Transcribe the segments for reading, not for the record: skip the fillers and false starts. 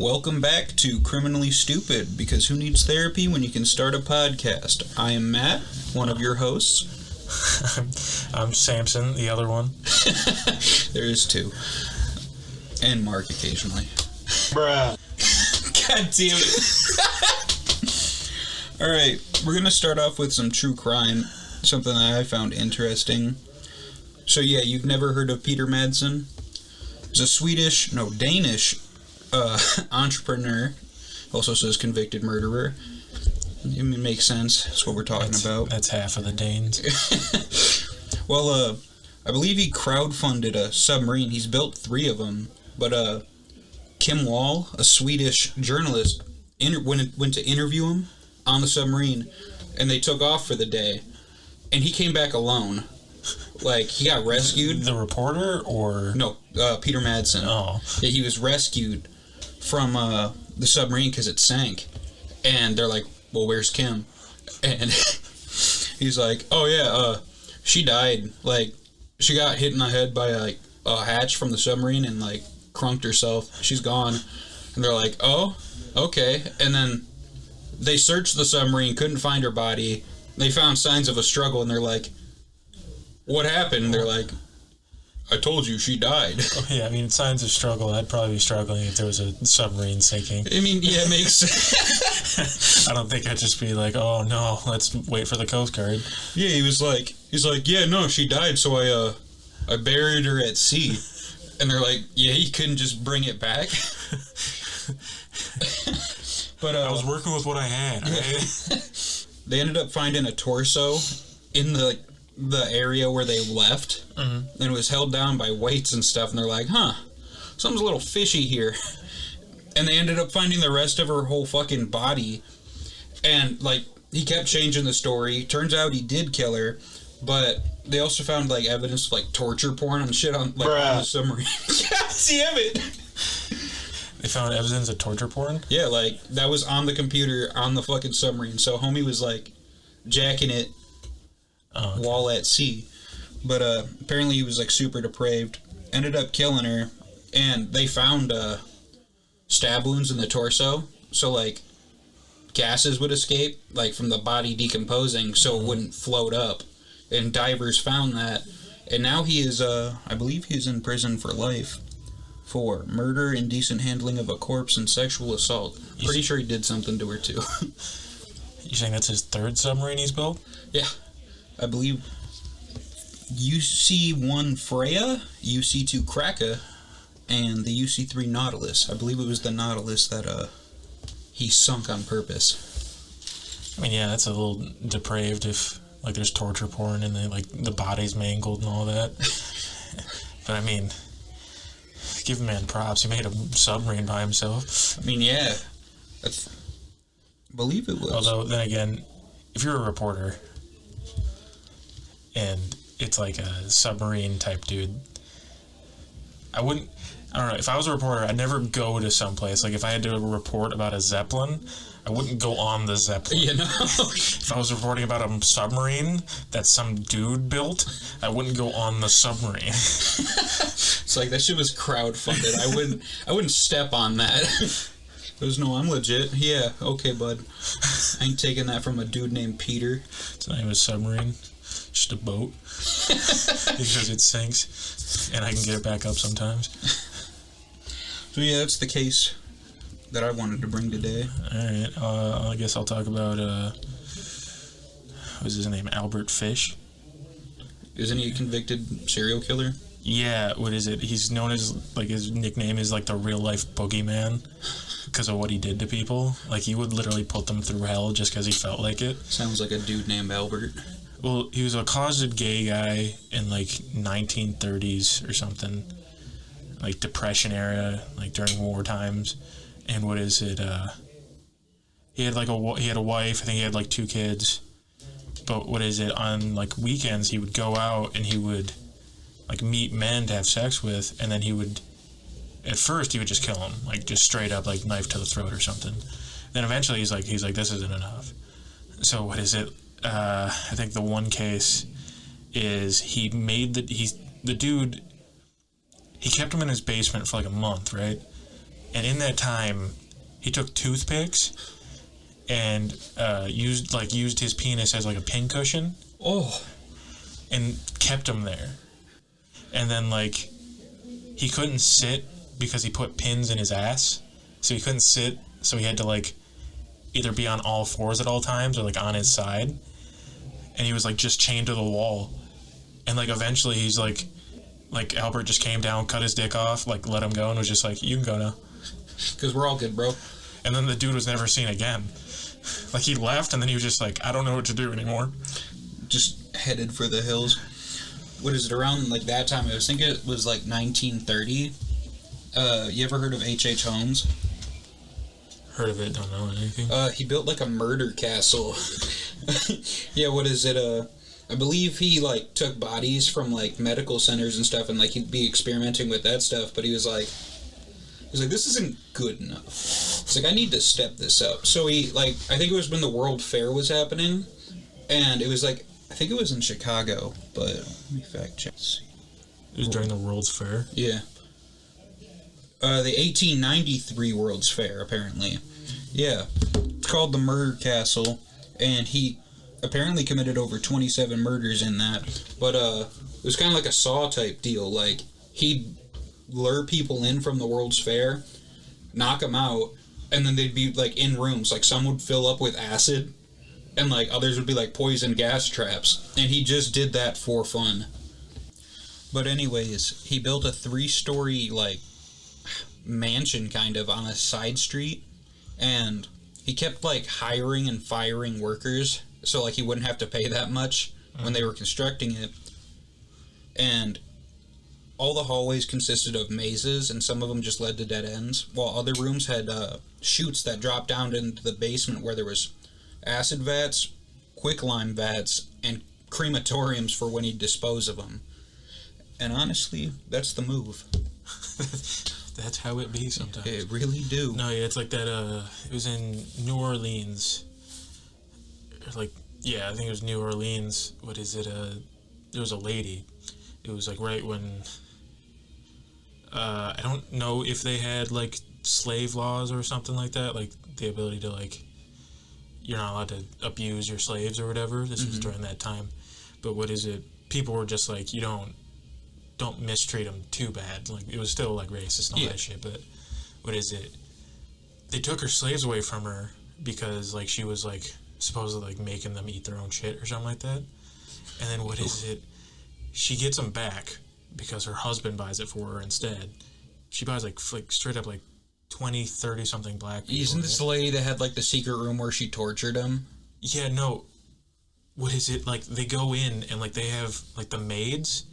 Welcome back to Criminally Stupid, because who needs therapy when you can start a podcast? I am Matt, one of your hosts. I'm Samson, the other one. There is two. And Mark occasionally. Bruh. God damn it. Alright, we're going to start off with some true crime, something that I found interesting. So yeah, you've never heard of Peter Madsen? He's a Danish entrepreneur, also says convicted murderer. It makes sense. That's what we're talking about. That's half of the Danes. Well, I believe he crowdfunded a submarine. He's built 3 of them. But Kim Wall, a Swedish journalist, went to interview him on the submarine, and they took off for the day. And he came back alone. Like, he got rescued. The reporter, or...? No, Peter Madsen. Oh. Yeah, he was rescued from the submarine because it sank. And they're like, well, where's Kim? And he's like, oh, yeah, she died. Like, she got hit in the head by, a hatch from the submarine and, crunked herself. She's gone. And they're like, oh, okay. And then they searched the submarine, couldn't find her body. They found signs of a struggle, and they're like, what happened? And they're like, I told you, she died. Oh, yeah, I mean, signs of struggle. I'd probably be struggling if there was a submarine sinking. I mean, yeah, it makes sense. I don't think I'd just be like, oh, no, let's wait for the Coast Guard. Yeah, he's like, yeah, no, she died, so I buried her at sea. And they're like, yeah, you couldn't just bring it back? But I was working with what I had. They ended up finding a torso in the area where they left, and it was held down by weights and stuff, and they're like, something's a little fishy here. And they ended up finding the rest of her whole fucking body, and, he kept changing the story. Turns out he did kill her, but they also found, evidence of, torture porn and shit on the submarine. God damn it! They found evidence of torture porn? Yeah, that was on the computer on the fucking submarine, so homie was, jacking it while at sea. But apparently he was super depraved. Ended up killing her, and they found stab wounds in the torso, so gases would escape from the body decomposing, so it wouldn't float up. And divers found that, and now he is I believe he is in prison for life for murder, indecent handling of a corpse, and sexual assault. Pretty sure he did something to her too. You saying that's his 3rd submarine he's built? Yeah. I believe UC-1 Freya, UC-2 Kraka, and the UC-3 Nautilus. I believe it was the Nautilus that he sunk on purpose. I mean, yeah, that's a little depraved if, there's torture porn and the body's mangled and all that. But, I mean, give the man props. He made a submarine by himself. I mean, yeah. I believe it was. Although, then again, if you're a reporter and it's a submarine type dude, I don't know, if I was a reporter, I'd never go to someplace. If I had to report about a Zeppelin, I wouldn't go on the Zeppelin. You know? If I was reporting about a submarine that some dude built, I wouldn't go on the submarine. It's that shit was crowdfunded. I wouldn't step on that. No, I'm legit. Yeah, okay, bud. I ain't taking that from a dude named Peter. It's not even a submarine. Just a boat. Because it sinks, and I can get it back up sometimes. So yeah, that's the case that I wanted to bring today. Alright, I guess I'll talk about, what was his name, Albert Fish? Isn't he a convicted serial killer? Yeah, what is it? He's known as, his nickname is, the real-life boogeyman because of what he did to people. He would literally put them through hell just because he felt like it. Sounds like a dude named Albert. Well, he was a closeted gay guy in, 1930s or something. Depression era, during war times. And what is it, he had, he had a wife, I think he had, 2 kids. But what is it, on, weekends, he would go out and he would, meet men to have sex with, and then he would, at first, he would just kill them, just straight up, knife to the throat or something. Then eventually he's like, this isn't enough. So what is it, I think the one case is the dude, he kept him in his basement for a month, right? And in that time, he took toothpicks and used his penis as like a pincushion. Oh. And kept him there. And then like he couldn't sit because he put pins in his ass. So he couldn't sit, so he had to like either be on all fours at all times or like on his side. And he was like just chained to the wall. And like eventually he's like Albert just came down, cut his dick off, like let him go, and was just like, you can go now. Because we're all good, bro. And then the dude was never seen again. Like he left, and then he was just like, I don't know what to do anymore. Just headed for the hills. What is it, around like that time? I was thinking it was like 1930. You ever heard of H.H. Holmes? Heard of it, don't know anything. He built like a murder castle. Yeah, what is it? I believe he like took bodies from like medical centers and stuff, and like he'd be experimenting with that stuff. But he was like, this isn't good enough. It's like, I need to step this up. So he like, I think it was when the World Fair was happening, and it was like, I think it was in Chicago, but let me fact check. It was during the World's Fair? Yeah. The 1893 World's Fair, apparently. Yeah. It's called the Murder Castle, and he apparently committed over 27 murders in that. But it was kind of like a Saw type deal. Like, he'd lure people in from the World's Fair, knock them out, and then they'd be like in rooms. Like, some would fill up with acid, and like others would be like poison gas traps. And he just did that for fun. But anyways, he built a 3-story like mansion kind of on a side street, and he kept like hiring and firing workers so like he wouldn't have to pay that much when they were constructing it. And all the hallways consisted of mazes, and some of them just led to dead ends, while other rooms had chutes that dropped down into the basement where there was acid vats, quicklime vats, and crematoriums for when he'd dispose of them. And honestly, that's the move. That's how it be sometimes. It really do. No, yeah, it's like that, it was in New Orleans. Like, yeah, I think it was New Orleans. What is it? There was a lady. It was like right when, I don't know if they had like slave laws or something like that, like the ability to like, you're not allowed to abuse your slaves or whatever. This was during that time. But what is it? People were just like, you don't mistreat them too bad. Like, it was still like racist and all that shit. But what is it? They took her slaves away from her because like she was like supposedly like making them eat their own shit or something like that. And then what is it? She gets them back because her husband buys it for her instead. She buys like straight up like 20, 30 something black people. Isn't this the lady that had like the secret room where she tortured him? Yeah, no. What is it? Like, they go in and like they have like the maids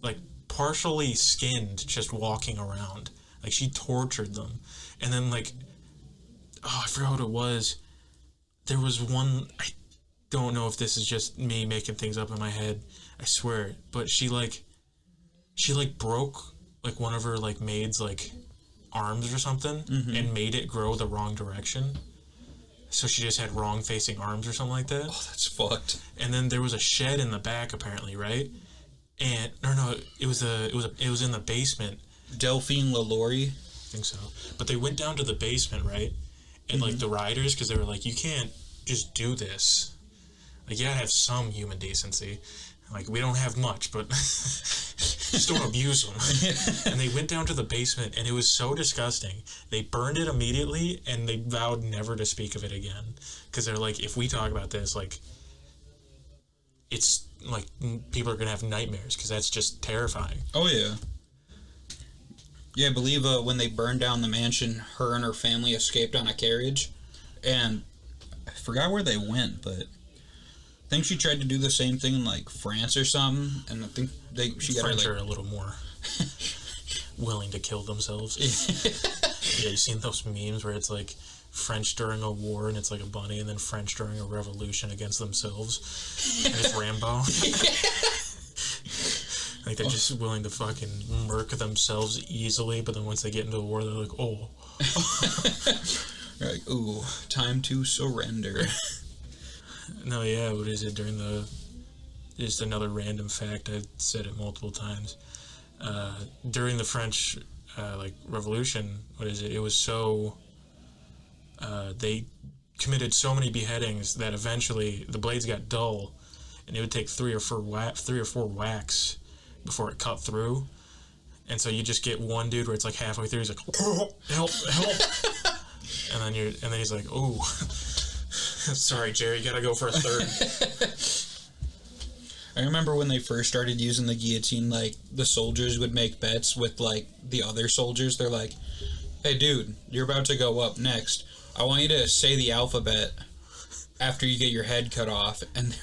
like partially skinned just walking around. Like, she tortured them. And then like, oh, I forgot what it was. There was one, I don't know if this is just me making things up in my head, I swear, but she broke like one of her like maid's like arms or something and made it grow the wrong direction. So she just had wrong facing arms or something like that. Oh, that's fucked. And then there was a shed in the back apparently, right? And no, it was in the basement. Delphine LaLaurie? I think so. But they went down to the basement, right? And like the riders, because they were like, you can't just do this. Like, you gotta have some human decency. Like, we don't have much, but just don't abuse them. And they went down to the basement, and it was so disgusting. They burned it immediately, and they vowed never to speak of it again. Because they're like, if we talk about this, like, it's like people are gonna have nightmares, because that's just terrifying. Oh, yeah. Yeah, I believe when they burned down the mansion, her and her family escaped on a carriage. And I forgot where they went, but I think she tried to do the same thing in like France or something, and I think she got French her are a little more willing to kill themselves. Yeah, you seen those memes where it's like French during a war and it's like a bunny, and then French during a revolution against themselves, and it's Rambo. Like, they're just willing to fucking murk themselves easily, but then once they get into a war, they're like, oh. They're like, ooh, time to surrender. No, yeah, what is it? Just another random fact, I've said it multiple times. During the French like revolution. What is it? It was so. They committed so many beheadings that eventually the blades got dull, and it would take 3 or 4 whacks before it cut through. And so you just get one dude where it's like halfway through, he's like, oh, help, and then he's like, oh, sorry, Jerry, you gotta go for a third. I remember when they first started using the guillotine, like, the soldiers would make bets with, like, the other soldiers. They're like, hey, dude, you're about to go up next. I want you to say the alphabet after you get your head cut off. And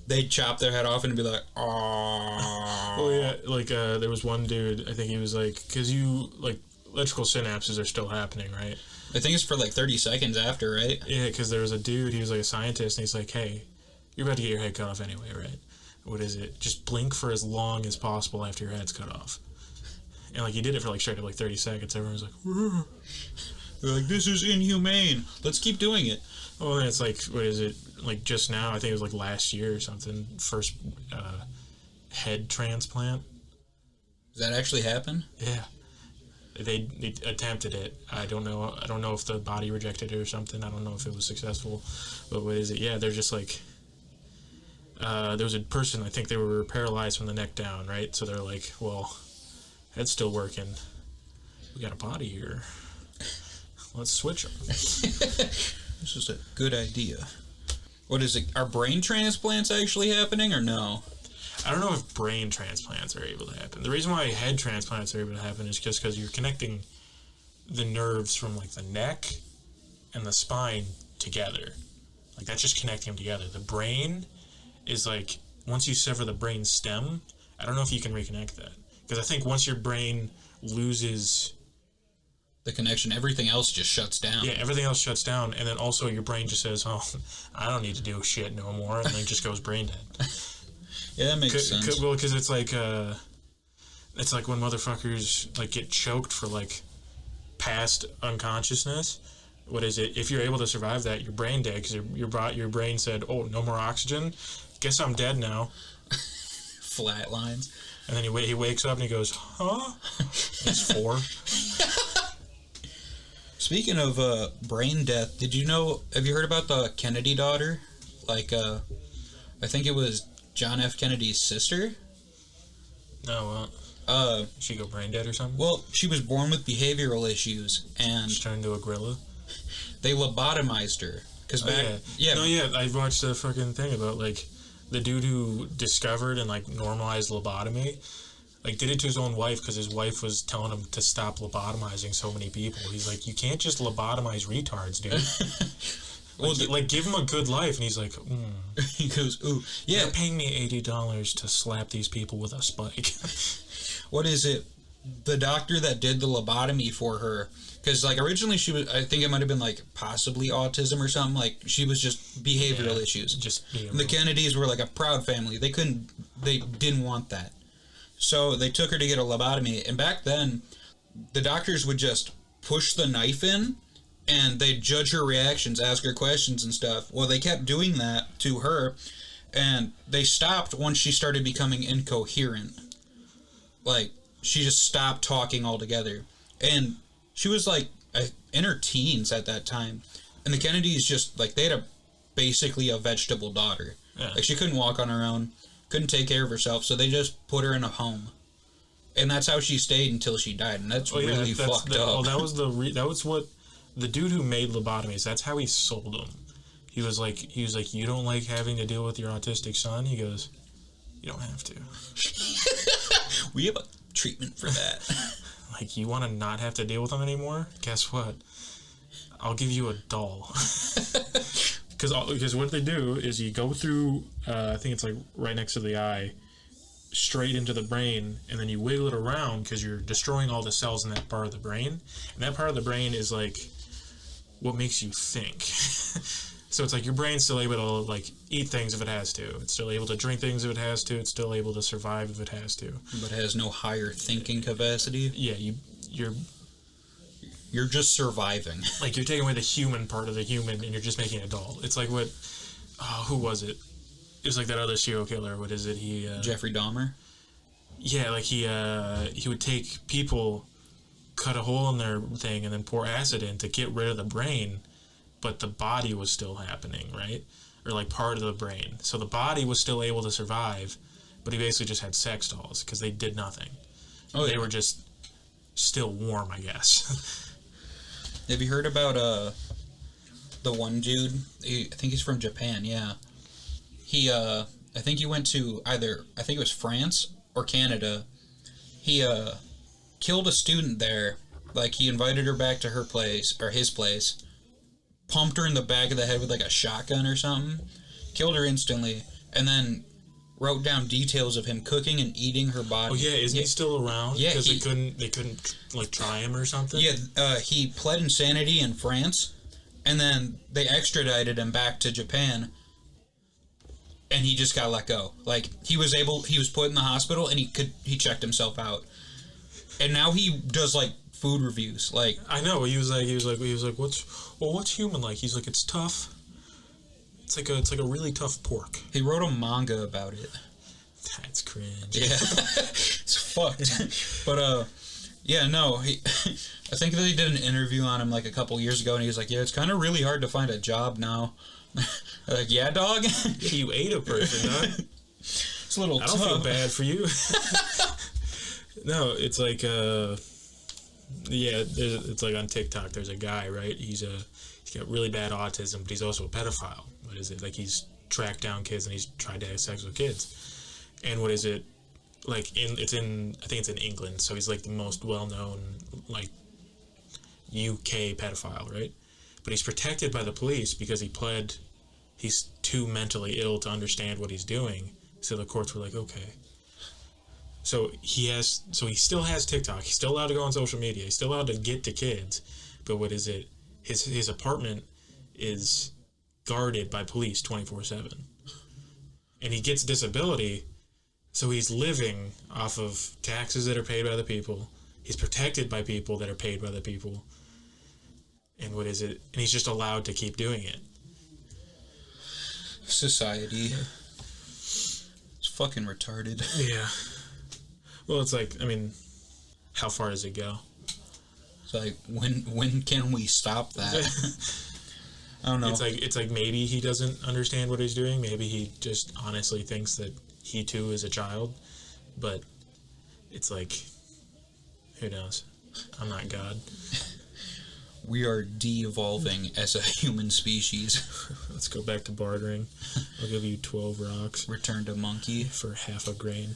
they'd chop their head off and be like, oh. Oh, yeah, like, there was one dude, I think he was like, because electrical synapses are still happening, right? I think it's for, like, 30 seconds after, right? Yeah, because there was a dude, he was, like, a scientist, and he's like, hey, you're about to get your head cut off anyway, right? What is it? Just blink for as long as possible after your head's cut off. And, like, he did it for, like, straight up, like, 30 seconds. Everyone was like, whoa. They're like, this is inhumane. Let's keep doing it. Oh, and it's like, what is it? Like, just now, I think it was, like, last year or something, first head transplant. Does that actually happen? Yeah. They attempted it. I don't know if the body rejected it or something. I don't know if it was successful. But what is it? Yeah, they're just like... there was a person, I think they were paralyzed from the neck down, right? So they're like, well, head's still working. We got a body here. Let's switch them. This is a good idea. What is it? Are brain transplants actually happening or no? I don't know if brain transplants are able to happen. The reason why head transplants are able to happen is just because you're connecting the nerves from, like, the neck and the spine together. Like, that's just connecting them together. The brain is, like, once you sever the brain stem, I don't know if you can reconnect that. Because I think once your brain loses... the connection, everything else just shuts down. Yeah, everything else shuts down, and then also your brain just says, oh, I don't need to do shit no more, and then it just goes brain dead. Yeah, that makes sense. Well, because it's like when motherfuckers, like, get choked for, like, past unconsciousness. What is it? If you're able to survive that, you're brain dead, because your brain said, oh, no more oxygen? Guess I'm dead now. Flatlines. And then he wakes up and he goes, huh? It's 4. Speaking of brain death, have you heard about the Kennedy daughter? Like, I think it was John F. Kennedy's sister? No, she go brain dead or something? Well, she was born with behavioral issues, and... she turned into a gorilla? They lobotomized her. Cause I watched the fucking thing about, like, the dude who discovered and, like, normalized lobotomy, like, did it to his own wife because his wife was telling him to stop lobotomizing so many people. He's like, you can't just lobotomize retards, dude. Like, give him a good life. And he's like, He goes, ooh. Yeah. They're paying me $80 to slap these people with a spike. What is it? The doctor that did the lobotomy for her, because, like, originally I think it might have been, like, possibly autism or something. Like, she was just behavioral issues. And the Kennedys were, like, a proud family. They didn't want that. So they took her to get a lobotomy. And back then, the doctors would just push the knife in, and they'd judge her reactions, ask her questions and stuff. Well, they kept doing that to her, and they stopped once she started becoming incoherent. Like, she just stopped talking altogether. And she was, like, in her teens at that time. And the Kennedys just, like, they had basically a vegetable daughter. Yeah. Like, she couldn't walk on her own, couldn't take care of herself, so they just put her in a home. And that's how she stayed until she died, and that's really fucked up. Well, that was what the dude who made lobotomies, that's how he sold them. He was like, you don't like having to deal with your autistic son? He goes, you don't have to. We have a treatment for that. Like, you want to not have to deal with him anymore? Guess what? I'll give you a doll. Because what they do is you go through, I think it's like right next to the eye, straight into the brain, and then you wiggle it around because you're destroying all the cells in that part of the brain. And that part of the brain is like what makes you think. So it's like your brain's still able to, like, eat things if it has to. It's still able to drink things if it has to. It's still able to survive if it has to. But it has no higher thinking capacity? Yeah, You're just surviving. Like, you're taking away the human part of the human, and you're just making a doll. It's like what... who was it? It was like that other serial killer. What is it? Jeffrey Dahmer? Yeah, like he would take people cut a hole in their thing and then pour acid in to get rid of the brain, but the body was still happening, right? Or like part of the brain. So the body was still able to survive, but he basically just had sex dolls because they did nothing. Oh, they were just still warm, I guess. Have you heard about the one dude? I think he's from Japan. Yeah, he I think he went to I think it was France or Canada. He killed a student there. Like, he invited her back to her place or his place, pumped her in the back of the head with like a shotgun or something, killed her instantly, and then wrote down details of him cooking and eating her body. Oh yeah, isn't he still around? Yeah, because they couldn't like try him or something. Yeah, he pled insanity in France, and then they extradited him back to Japan, and he just got let go. Like, he was put in the hospital, and he checked himself out, and now he does like food reviews. Like, I know he was like what's human like? He's like, it's tough. It's like a really tough pork. He wrote a manga about it. That's cringe. Yeah, it's fucked. But yeah, no, I think that he did an interview on him like a couple years ago, and he was like, "Yeah, it's kind of really hard to find a job now." Like, yeah, dog. You ate a person, huh? It's a little. I don't feel bad for you. No, it's like yeah, it's like on TikTok. There's a guy, right? He's got really bad autism, but he's also a pedophile. What is it? Like, he's tracked down kids and he's tried to have sex with kids. And what is it? Like, I think it's in England, so he's like the most well-known, like, UK pedophile, right? But he's protected by the police because he's too mentally ill to understand what he's doing. So the courts were like, okay. So he still has TikTok. He's still allowed to go on social media. He's still allowed to get to kids. But what is it? His apartment is guarded by police 24/7. And he gets disability, so he's living off of taxes that are paid by the people. He's protected by people that are paid by the people. And what is it? And he's just allowed to keep doing it. Society. It's fucking retarded. Yeah. Well, it's like, I mean, how far does it go? It's like, when can we stop that? I don't know. It's like maybe he doesn't understand what he's doing. Maybe he just honestly thinks that he too is a child. But it's like, who knows? I'm not God. We are de-evolving as a human species. Let's go back to bartering. I'll give you 12 rocks. Return to monkey. For half a grain.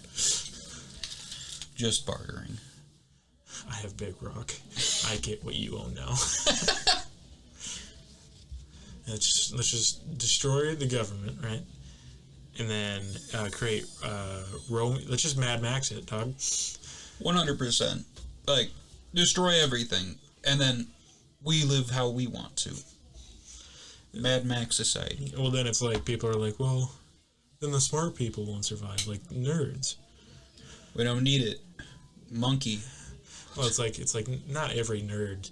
Just bartering. I have big rock. I get what you own now. Let's just destroy the government, right? And then create let's just Mad Max it, dog. 100%. Like, destroy everything, and then we live how we want to. Mad Max society. Well, then it's like, people are like, well, then the smart people won't survive, like nerds. We don't need it. Monkey. Well, it's like not every nerd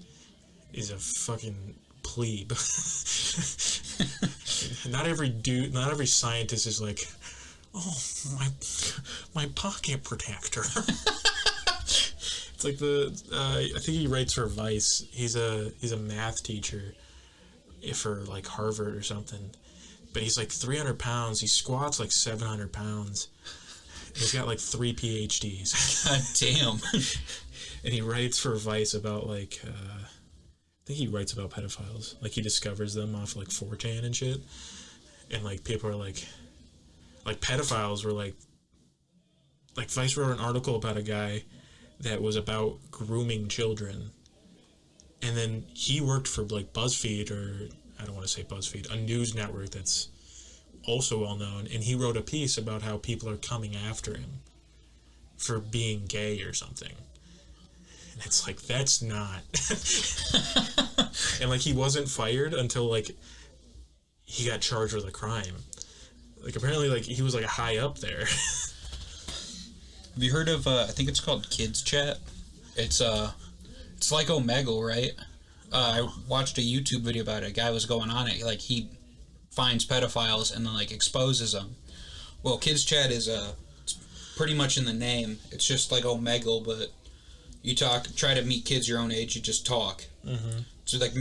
is a fucking plebe. Not every scientist is like, oh, my pocket protector. It's like I think he writes for Vice. He's a math teacher for like Harvard or something. But he's like 300 pounds. He squats like 700 pounds. He's got like 3 PhDs. God damn. And he writes for Vice about like, I think he writes about pedophiles. Like, he discovers them off like 4chan and shit. And like, people are like pedophiles were like Vice wrote an article about a guy that was about grooming children. And then he worked for like BuzzFeed, or I don't want to say BuzzFeed, a news network that's also well known. And he wrote a piece about how people are coming after him for being gay or something. And it's like, that's not. And like, he wasn't fired until like he got charged with a crime. Like, apparently, like, he was like high up there. Have you heard of I think it's called Kids Chat? It's like Omegle, right? I watched a YouTube video about it. A guy was going on it, like, he finds pedophiles and then like exposes them. Well, Kids Chat is it's pretty much in the name. It's just like Omegle, but you try to meet kids your own age, you just talk. Mm-hmm. So, like,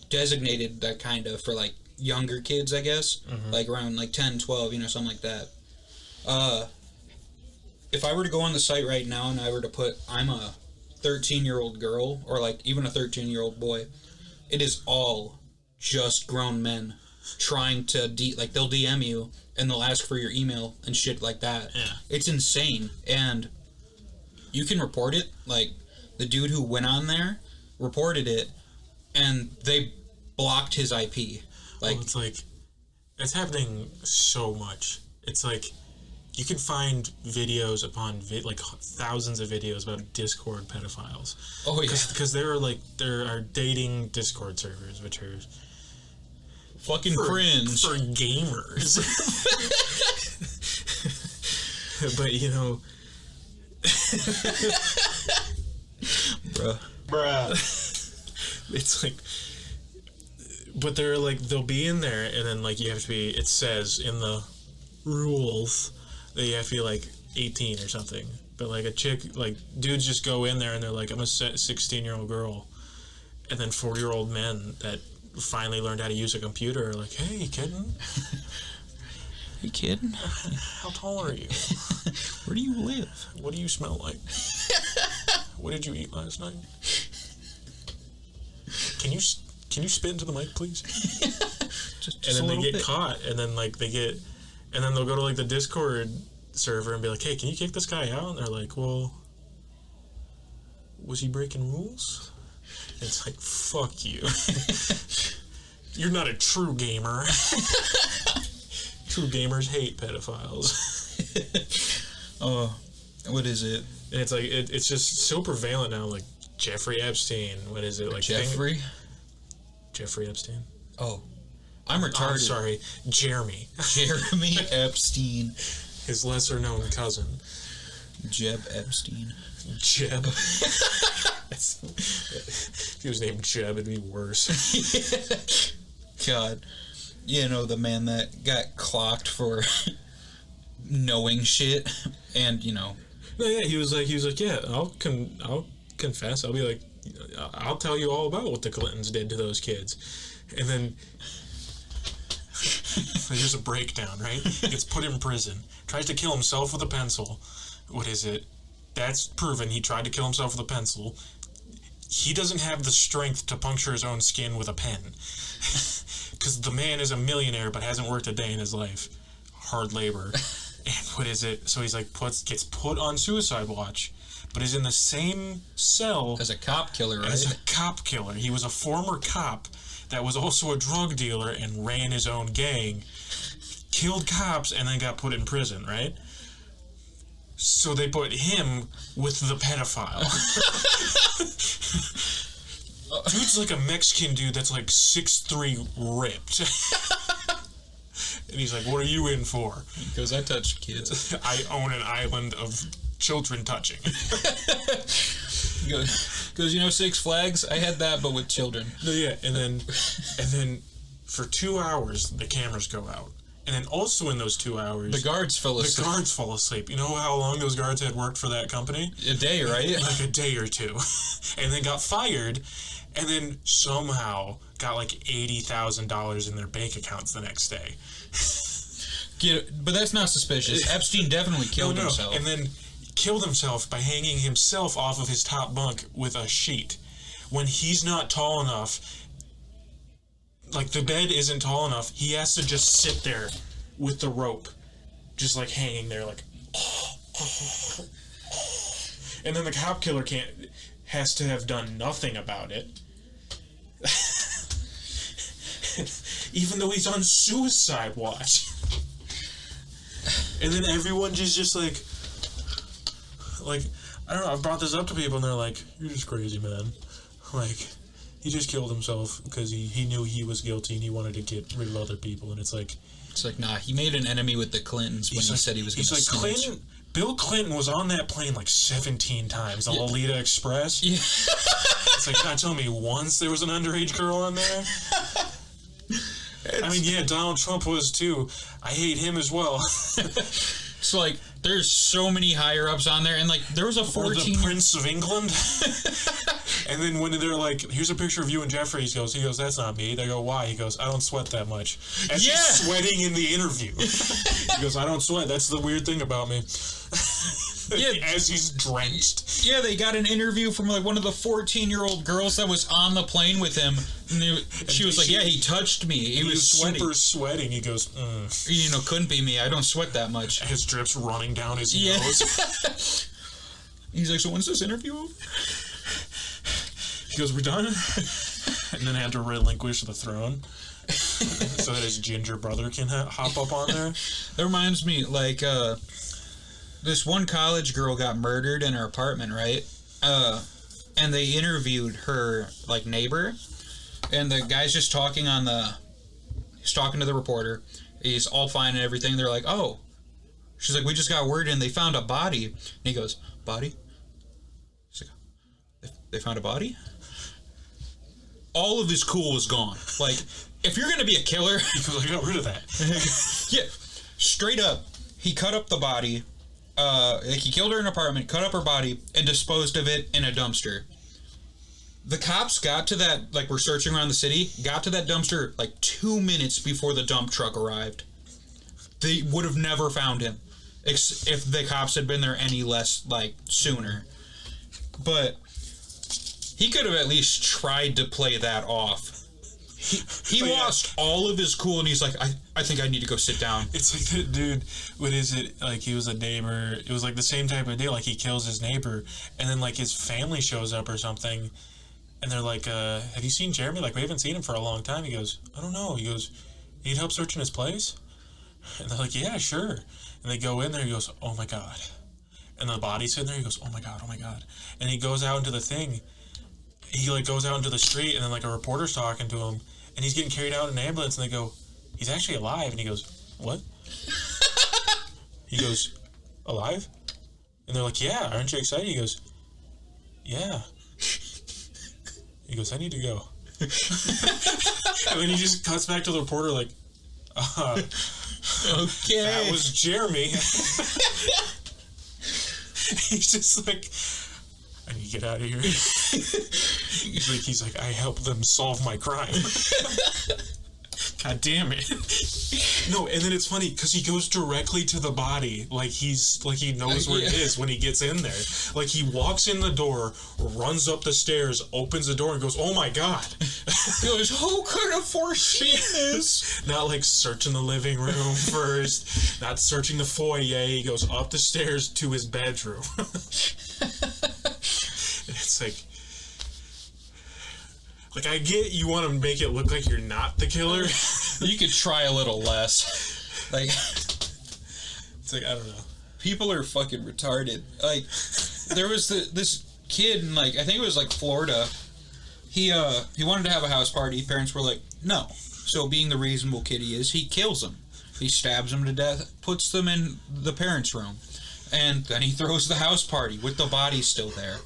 designated that kind of for, like, younger kids, I guess. Mm-hmm. Like, around, like, 10, 12, you know, something like that. If I were to go on the site right now and I were to put, I'm a 13-year-old girl, or, like, even a 13-year-old boy, it is all just grown men trying to, like, they'll DM you, and they'll ask for your email and shit like that. Yeah. It's insane. And you can report it. Like, the dude who went on there reported it, and they blocked his IP. Like, well, it's like, it's happening so much. It's like, you can find videos upon like thousands of videos about Discord pedophiles. Oh yeah, because there are dating Discord servers which are fucking cringe for gamers. But you know, bruh, it's like. But they're like, they'll be in there, and then like you have to be. It says in the rules that you have to be like 18 or something. But like a chick, like dudes just go in there and they're like, I'm a 16-year-old girl, and then 40-year-old men that finally learned how to use a computer are like, hey, you kidding? You kidding? How tall are you? Where do you live? What do you smell like? What did you eat last night? Can you spit into the mic, please? just and then they get bit. caught, and then like and then they'll go to like the Discord server and be like, hey, can you kick this guy out? And they're like, well, was he breaking rules? And it's like, fuck you. You're not a true gamer. True gamers hate pedophiles. Oh, what is it? And it's like, it's just so prevalent now, like Jeffrey Epstein. What is it? Like Jeffrey Epstein? Oh. I'm retarded. Oh, sorry, Jeremy Epstein. His lesser-known cousin. Jeb Epstein. Jeb. If he was named Jeb, it'd be worse. God. You know, the man that got clocked for knowing shit, and, you know. No, yeah, he was like, yeah, I'll confess. I'll be like, I'll tell you all about what the Clintons did to those kids. And then there's a breakdown, right? Gets put in prison. Tries to kill himself with a pencil. What is it? That's proven he tried to kill himself with a pencil. He doesn't have the strength to puncture his own skin with a pen. Because the man is a millionaire but hasn't worked a day in his life. Hard labor. And what is it? So he's like, gets put on suicide watch, but is in the same cell as a cop killer, right? As a cop killer. He was a former cop that was also a drug dealer and ran his own gang, killed cops, and then got put in prison, right? So they put him with the pedophile. Dude's like a Mexican dude that's like 6'3", ripped. And he's like, what are you in for? Because I touch kids. I own an island of children touching. Because, you know, Six Flags, I had that, but with children. No, yeah, and then for 2 hours, the cameras go out. And then also in those 2 hours... The guards fall asleep. You know how long those guards had worked for that company? A day, right? Like a day or two. And then got fired, and then somehow got like $80,000 in their bank accounts the next day. But that's not suspicious. Epstein definitely killed himself. And then killed himself by hanging himself off of his top bunk with a sheet. When he's not tall enough, like the bed isn't tall enough, he has to just sit there with the rope, just like hanging there, like. And then the cop killer has to have done nothing about it. Even though he's on suicide watch. And then everyone just like, I don't know, I've brought this up to people and they're like, you're just crazy, man. Like, he just killed himself because he knew he was guilty and he wanted to get rid of other people. And it's like, nah, he made an enemy with the Clintons when he said he was going to snitch. Bill Clinton was on that plane like 17 times, the Lolita Express. Yeah. It's like, you're not telling me once there was an underage girl on there? I mean, yeah, Donald Trump was too. I hate him as well. It's like, There's so many higher ups on there, and like there was a 14. The Prince of England. And then when they're like, "Here's a picture of you and Jeffrey," he goes, "That's not me." They go, "Why?" He goes, "I don't sweat that much." As he's sweating in the interview. He goes, "I don't sweat. That's the weird thing about me." Yeah, as he's drenched. Yeah, they got an interview from like one of the 14-year-old girls that was on the plane with him. And she was like, "Yeah, he touched me. He was sweating." Super sweating. He goes, "You know, couldn't be me. I don't sweat that much." His drips running down his nose. He's like, "So when's this interview over?" He goes, "We're done." And then had to relinquish the throne so that his ginger brother can hop up on there. That reminds me, like, this one college girl got murdered in her apartment, right? And they interviewed her, like, neighbor. And the guy's just talking he's talking to the reporter. He's all fine and everything. They're like, "Oh." She's like, "We just got word in. They found a body." And he goes, "Body?" She's like, "They found a body?" All of his cool was gone. Like, if you're going to be a killer... I got rid of that. Yeah. Straight up, he cut up the body. Like, he killed her in an apartment, cut up her body, and disposed of it in a dumpster. The cops got to that, like, we're searching around the city, got to that dumpster, like, 2 minutes before the dump truck arrived. They would have never found him if the cops had been there any less, like, sooner. But he could have at least tried to play that off. He lost all of his cool, and he's like, I think I need to go sit down. It's like that dude, what is it? Like, he was a neighbor. It was like the same type of deal. Like, he kills his neighbor, and then, like, his family shows up or something, and they're like, "Have you seen Jeremy? Like, we haven't seen him for a long time." He goes, "I don't know." He goes, "Need help searching his place?" And they're like, "Yeah, sure." And they go in there, he goes, "Oh my God." And the body's sitting there, he goes, "Oh my God, oh my God." And he goes out into the thing. He, like, goes out into the street, and then, like, a reporter's talking to him, and he's getting carried out in an ambulance, and they go, "He's actually alive." And he goes, "What?" He goes, "Alive?" And they're like, "Yeah, aren't you excited?" He goes, "Yeah." He goes, "I need to go." And then he just cuts back to the reporter like, "Okay. That was Jeremy." He's just like, "I need to get out of here." He's like, "I helped them solve my crime." God damn it. No, and then it's funny because he goes directly to the body, like he knows where it is when he gets in there. Like, he walks in the door, runs up the stairs, opens the door, and goes, "Oh my God." He goes, "Who could have foreseen this?" Not like searching the living room first, not searching the foyer. He goes up the stairs to his bedroom. It's like, I get you want to make it look like you're not the killer. You could try a little less. Like, it's like, I don't know. People are fucking retarded. Like, there was this kid in, like, I think it was, like, Florida. He wanted to have a house party. Parents were like, "No." So, being the reasonable kid he is, he kills them. He stabs them to death, puts them in the parents' room. And then he throws the house party with the body still there.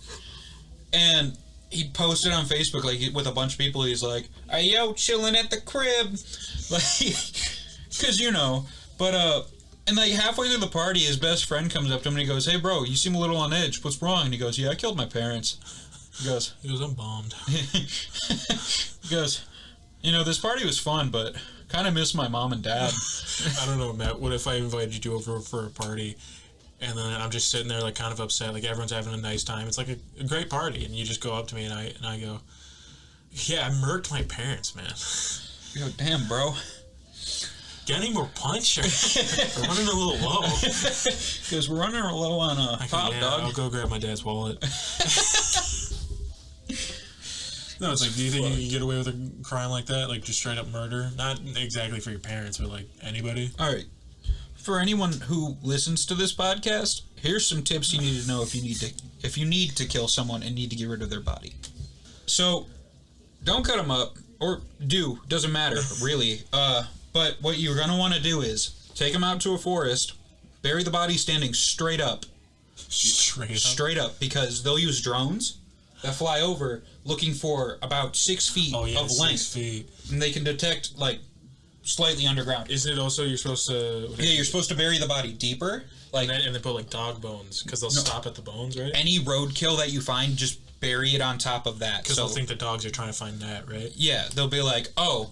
And he posted on Facebook, like, with a bunch of people. He's like, "Hey, yo, chilling at the crib." Like, because, you know. But, and, like, halfway through the party, his best friend comes up to him and he goes, "Hey, bro, you seem a little on edge. What's wrong?" And he goes, "Yeah, I killed my parents." He goes, "I'm bombed." He goes, "You know, this party was fun, but kind of miss my mom and dad." I don't know, Matt. What if I invited you over for a party, and then I'm just sitting there, like, kind of upset, like, everyone's having a nice time. It's like a great party, and you just go up to me, and I go, "Yeah, I murked my parents, man." You go, "Damn, bro. Got any more punch? We're running a little low." Because we're running low on pop, dog. I'll go grab my dad's wallet. No, it's like, do you think you can get away with a crime like that? Like, just straight up murder? Not exactly for your parents, but, like, anybody? All right. For anyone who listens to this podcast, here's some tips you need to know if you need to kill someone and need to get rid of their body. So, don't cut them up, or do, doesn't matter, really. But what you're going to want to do is take them out to a forest, bury the body standing straight up. Straight up, because they'll use drones that fly over looking for about 6 feet of length. 6 feet. And they can detect, like, slightly underground. Isn't it also you're supposed to... Yeah, you're supposed to bury the body deeper, Like, and they put like dog bones because they'll stop at the bones, right? Any roadkill that you find, just bury it on top of that. Because they'll think the dogs are trying to find that, right? Yeah, they'll be like, oh,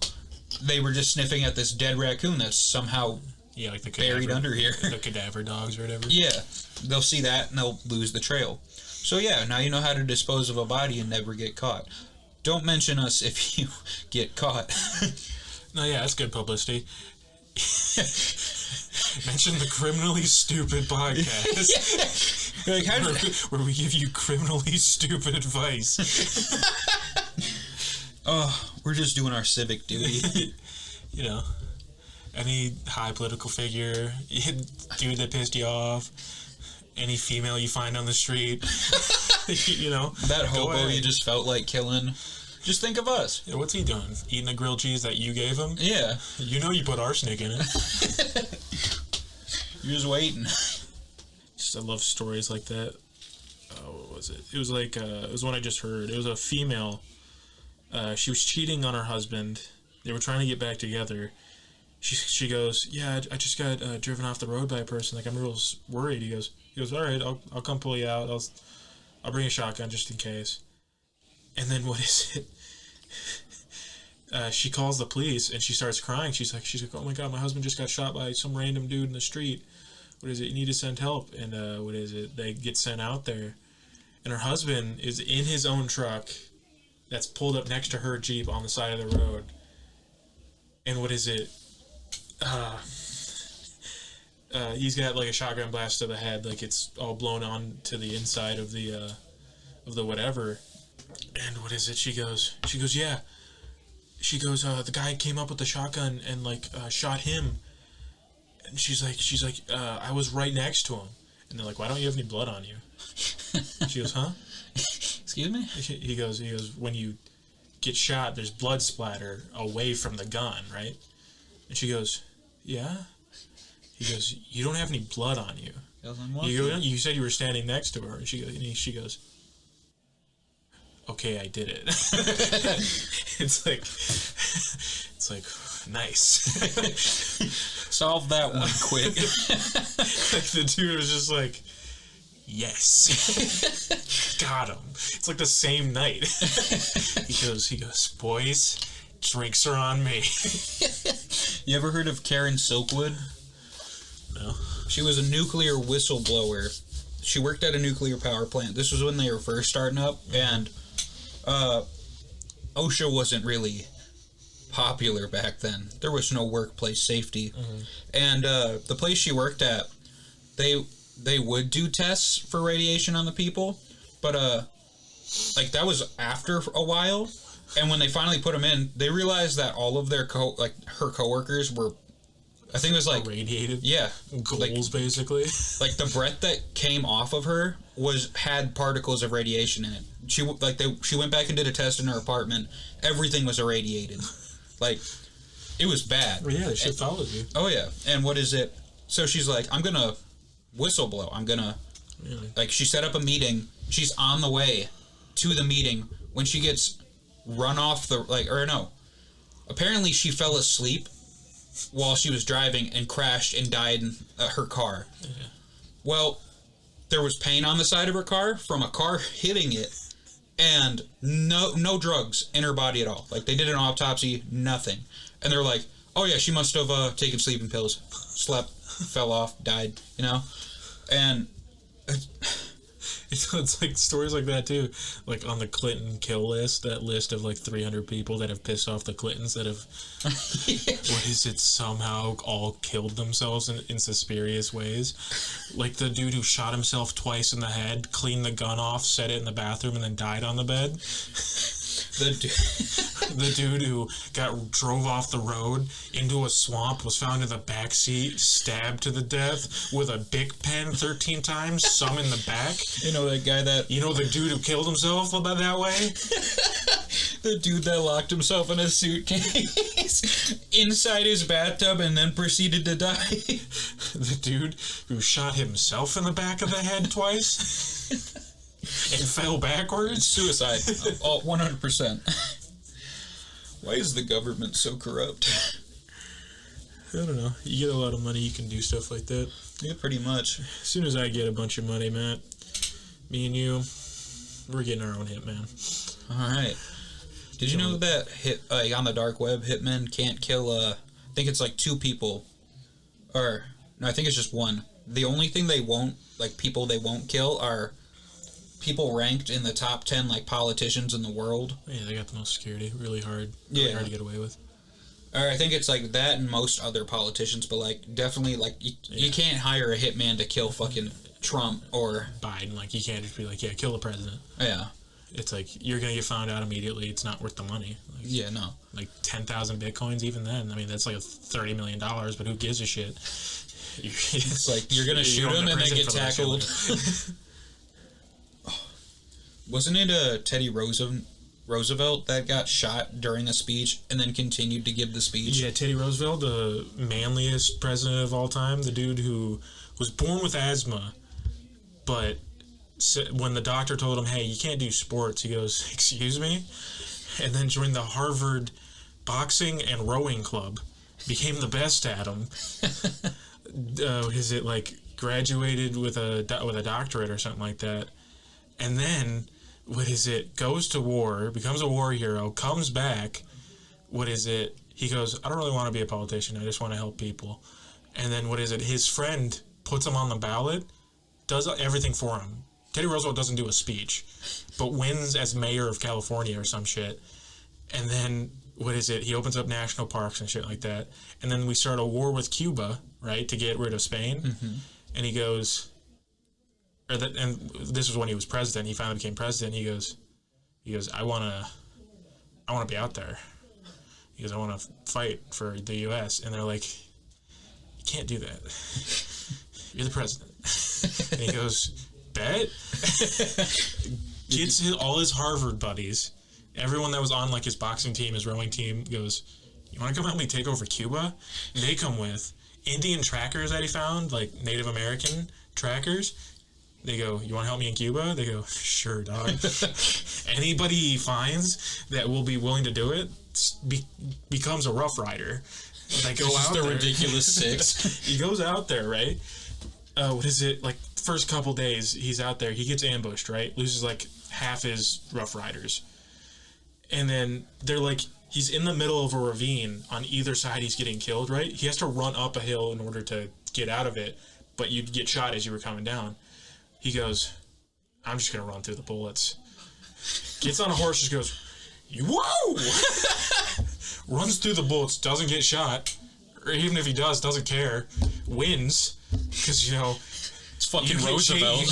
they were just sniffing at this dead raccoon that's somehow like the buried under here. The cadaver dogs or whatever. Yeah, they'll see that and they'll lose the trail. So yeah, now you know how to dispose of a body and never get caught. Don't mention us if you get caught. No, yeah, that's good publicity. Mention the Criminally Stupid podcast. Yeah. Like, where we give you criminally stupid advice. Oh, we're just doing our civic duty. You know, any high political figure, dude that pissed you off, any female you find on the street, you know. That hobo you just felt like killing. Just think of us. Yeah, what's he doing? Eating the grilled cheese that you gave him? Yeah. You know you put arsenic in it. You're just waiting. I love stories like that. What was it? It was like, it was one I just heard. It was a female. She was cheating on her husband. They were trying to get back together. She goes, yeah, I just got driven off the road by a person. Like, I'm real worried. He goes, all right, I'll come pull you out. I'll bring a shotgun just in case. And then what is it? She calls the police and she starts crying. She's like, oh my God, my husband just got shot by some random dude in the street. What is it? You need to send help. And what is it? They get sent out there. And her husband is in his own truck that's pulled up next to her Jeep on the side of the road. And what is it? He's got like a shotgun blast to the head. Like it's all blown on to the inside of the whatever. And what is it? She goes, yeah. She goes, the guy came up with the shotgun and like shot him. And she's like, I was right next to him. And they're like, why don't you have any blood on you? She goes, huh? Excuse me? He goes, when you get shot, there's blood splatter away from the gun, right? And she goes, yeah. He goes, you don't have any blood on you. You said you were standing next to her. And she goes, okay, I did it. It's like nice. Solve that one quick. Like the dude was just like, yes. Got him. It's like the same night. He goes, boys, drinks are on me. You ever heard of Karen Silkwood? No. She was a nuclear whistleblower. She worked at a nuclear power plant. This was when they were first starting up, and OSHA wasn't really popular back then. There was no workplace safety. And the place she worked at, they would do tests for radiation on the people, but like that was after a while. And when they finally put them in, they realized that all of their her coworkers were, I think it was like irradiated. Yeah, goals basically. Like the breath that came off of her had particles of radiation in it. She went back and did a test in her apartment. Everything was irradiated. Like, it was bad. Well, yeah, they should follow you. Oh yeah, and what is it? So she's like, I'm gonna whistleblow. I'm gonna she set up a meeting. She's on the way to the meeting when she gets run off apparently she fell asleep while she was driving and crashed and died in her car. Yeah. Well, there was pain on the side of her car from a car hitting it, and no drugs in her body at all. Like, they did an autopsy, nothing. And they're like, oh yeah, she must have taken sleeping pills, slept, fell off, died, you know? And it's like stories like that too, like on the Clinton kill list, that list of like 300 people that have pissed off the Clintons that have what is it, somehow all killed themselves in suspicious ways. Like the dude who shot himself twice in the head, cleaned the gun off, set it in the bathroom, and then died on the bed. The dude who drove off the road into a swamp, was found in the back seat, stabbed to the death with a Bic pen 13 times, some in the back. You know that guy that... You know the dude who killed himself about that way? The dude that locked himself in a suitcase inside his bathtub and then proceeded to die. The dude who shot himself in the back of the head twice and fell backwards. Suicide. 100%. Why is the government so corrupt? I don't know. You get a lot of money, you can do stuff like that. Yeah, pretty much. As soon as I get a bunch of money, Matt, me and you, we're getting our own hitman. All right. Did you know that on the dark web, hitmen can't kill, I think it's like 2 people. Or, no, I think it's just 1. The only thing they won't, like, people they won't kill are people ranked in the top 10, like, politicians in the world. Yeah, they got the most security. Really hard to get away with. Or I think it's like that and most other politicians, but, like, definitely, like, you can't hire a hitman to kill fucking Trump or Biden. Like, you can't just be like, yeah, kill the president. Yeah. It's like, you're going to get found out immediately. It's not worth the money. Like, yeah, no. Like, 10,000 Bitcoins, even then. I mean, that's like $30 million, but who gives a shit? It's like, you're going to shoot him and then get tackled. Wasn't it Teddy Roosevelt that got shot during a speech and then continued to give the speech? Yeah, Teddy Roosevelt, the manliest president of all time, the dude who was born with asthma, but when the doctor told him, hey, you can't do sports, he goes, excuse me? And then joined the Harvard boxing and rowing club, became the best at them. Is it like graduated with a doctorate or something like that? And then, goes to war, becomes a war hero, comes back, he goes, I don't really want to be a politician, I just want to help people. And then, his friend puts him on the ballot, does everything for him. Teddy Roosevelt doesn't do a speech, but wins as mayor of California or some shit. And then, he opens up national parks and shit like that. And then we start a war with Cuba, right, to get rid of Spain. Mm-hmm. And he goes... and this was when he was president. He finally became president. He goes, I want to be out there. He goes, I want to fight for the U.S. And they're like, you can't do that. You're the president. And he goes, bet. Gets all his Harvard buddies, everyone that was on like his boxing team, his rowing team, goes, you want to come help me take over Cuba? And they come with Indian trackers that he found, like Native American trackers. They go, you want to help me in Cuba? They go, sure, dog. Anybody he finds that will be willing to do it becomes a Rough Rider. They go out there. The ridiculous 6. He goes out there, right? Like, first couple days, he's out there. He gets ambushed, right? Loses, like, half his Rough Riders. And then they're like, he's in the middle of a ravine. On either side, he's getting killed, right? He has to run up a hill in order to get out of it, but you'd get shot as you were coming down. He goes, I'm just going to run through the bullets. Gets on a horse, just goes, whoa! Runs through the bullets, doesn't get shot. Or even if he does, doesn't care. Wins. Because, it's fucking Roosevelt.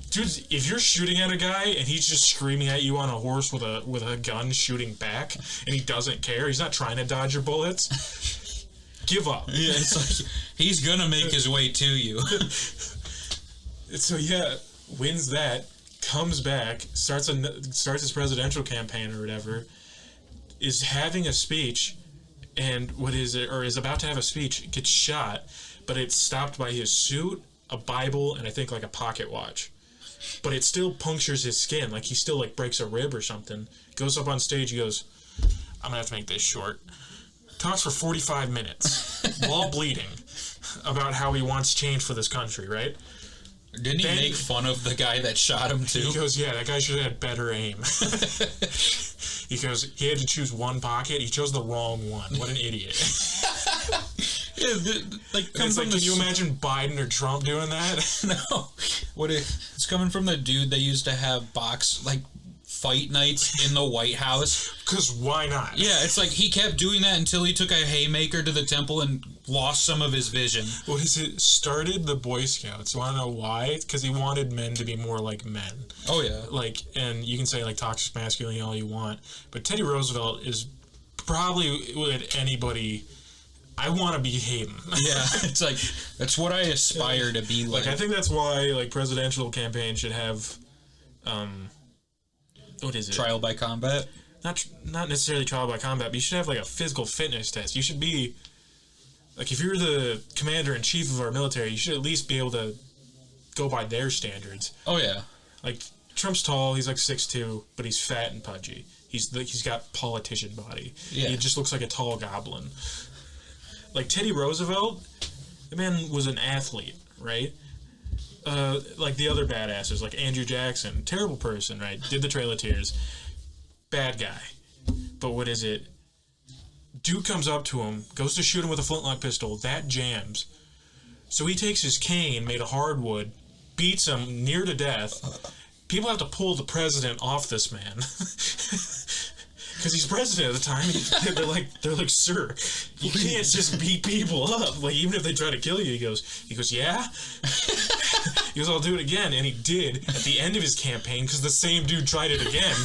Dude, if you're shooting at a guy and he's just screaming at you on a horse with a gun shooting back, and he doesn't care, he's not trying to dodge your bullets, give up. Yeah, it's like, he's going to make his way to you. So yeah, wins that, comes back, starts his presidential campaign or whatever, is having a speech, and is about to have a speech, gets shot, but it's stopped by his suit, a Bible, and I think like a pocket watch. But it still punctures his skin, like he still like breaks a rib or something. Goes up on stage, he goes, I'm gonna have to make this short. Talks for 45 minutes, while bleeding, about how he wants change for this country, right? Didn't he make fun of the guy that shot him, too? He goes, yeah, that guy should have had better aim. He goes, he had to choose one pocket. He chose the wrong one. What an idiot. Can you imagine Biden or Trump doing that? No. It's coming from the dude that used to have fight nights in the White House. Because why not? Yeah, it's like he kept doing that until he took a haymaker to the temple and lost some of his vision. Started the Boy Scouts. You want to know why? Because he wanted men to be more like men. Oh, yeah. And you can say, toxic masculinity all you want, but Teddy Roosevelt is probably, with anybody, I want to be him. Yeah, it's like, that's what I aspire to be like. I think that's why, presidential campaigns should have, what is it? Trial by combat? Not necessarily trial by combat, but you should have, a physical fitness test. You should be, if you're the commander-in-chief of our military, you should at least be able to go by their standards. Oh, yeah. Trump's tall, he's 6'2", but he's fat and pudgy. He's got politician body. Yeah. He just looks like a tall goblin. Teddy Roosevelt, the man was an athlete, right? Like the other badasses, like Andrew Jackson, terrible person, right? Did the Trail of Tears, bad guy. But what is it? Dude comes up to him, goes to shoot him with a flintlock pistol. That jams. So he takes his cane, made of hardwood, beats him near to death. People have to pull the president off this man. Because he's president at the time. They're like, sir, you can't just beat people up. Like, even if they try to kill you, he goes, yeah? He goes, I'll do it again. And he did at the end of his campaign, because the same dude tried it again.